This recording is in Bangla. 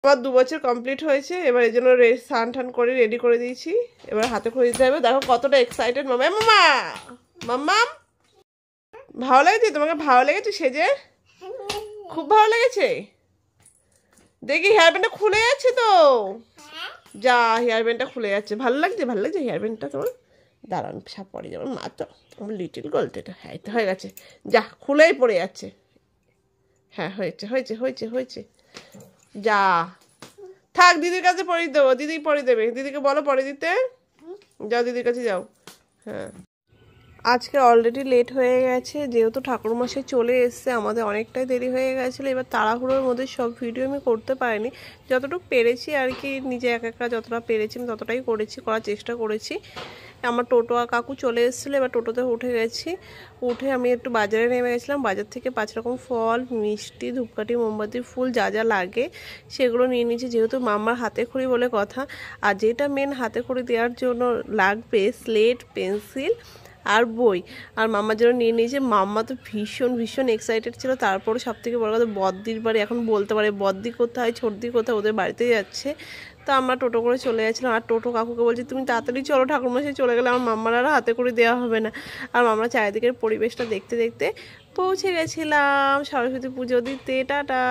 আমার 2 বছর কমপ্লিট হয়েছে, এবার এই জন্য স্নান টান করে রেডি করে দিয়েছি, এবার হাতে খড়ি দিতে হবে। দেখো কতটা এক্সাইটেড মামা। মামা মাম্মা ভালো লেগেছে তোমাকে? ভালো লেগেছে সেজে? খুব ভালো লেগেছে। দেখি হেয়ার ব্যান্ডটা খুলে যাচ্ছে তো, যা হেয়ার ব্যান্ডটা খুলে যাচ্ছে। ভালো লাগছে? ভালো লাগছে হেয়ার ব্যান্ডটা তোমার? দাঁড়ান সাপ পড়ে যাবে মা, তো আমার লিটিল গোল্ডেটা। হ্যাঁ তো হয়ে গেছে, যা খুলেই পড়ে যাচ্ছে। হ্যাঁ হয়েছে হয়েছে হয়েছে হয়েছে, যা থাক, দিদির কাছে পরিয়ে দেবো, দিদি পরিয়ে দেবে। দিদিকে বলো পরিয়ে দিতে, যাও দিদির কাছে যাও। হ্যাঁ আজকে অলরেডি লেট হয়ে গেছে, যেহেতু ঠাকুরমশাই চলে এসছে, আমাদের অনেকটাই দেরি হয়ে গেছিলো। এবার তাড়াহুড়োর মধ্যে সব ভিডিও আমি করতে পারিনি, যতটুকু পেরেছি আর কি, নিজে একা যতটা পেরেছি আমি ততটাই করার চেষ্টা করেছি। আমার টোটো আর কাকু চলে এসেছিলো, এবার টোটোতে উঠে গেছি। উঠে আমি একটু বাজারে নেমে গেছিলাম, বাজার থেকে 5 রকম ফল, মিষ্টি, ধূপকাঠি, মোমবাতি, ফুল যা যা লাগে সেগুলো নিয়ে নিয়েছি, যেহেতু মাম্মার হাতে খড়ি বলে কথা। আর যেটা মেন হাতে খড়ি দেওয়ার জন্য লাগবে, স্লেট, পেন্সিল আর বই, আর মাম্মার জন্য নিয়ে নিয়েছে। মাম্মা তো ভীষণ ভীষণ এক্সাইটেড ছিল। তারপরে সব থেকে বড় কথা, বদ্দির বাড়ি, এখন বলতে পারে বদ্দি কোথায়, ছোটদি কোথায়, ওদের বাড়িতে যাচ্ছে। তো আমরা টোটো করে চলে যাচ্ছিলাম, আর টোটো কাকুকে বলছি তুমি তাড়াতাড়ি চলো, ঠাকুরমশাই চলে গেলে আমার মাম্মার আর হাতে করে দেওয়া হবে না। আর আমরা চারিদিকের পরিবেশটা দেখতে দেখতে পৌঁছে গেছিলাম সরস্বতী পুজো দিতে। টাটা।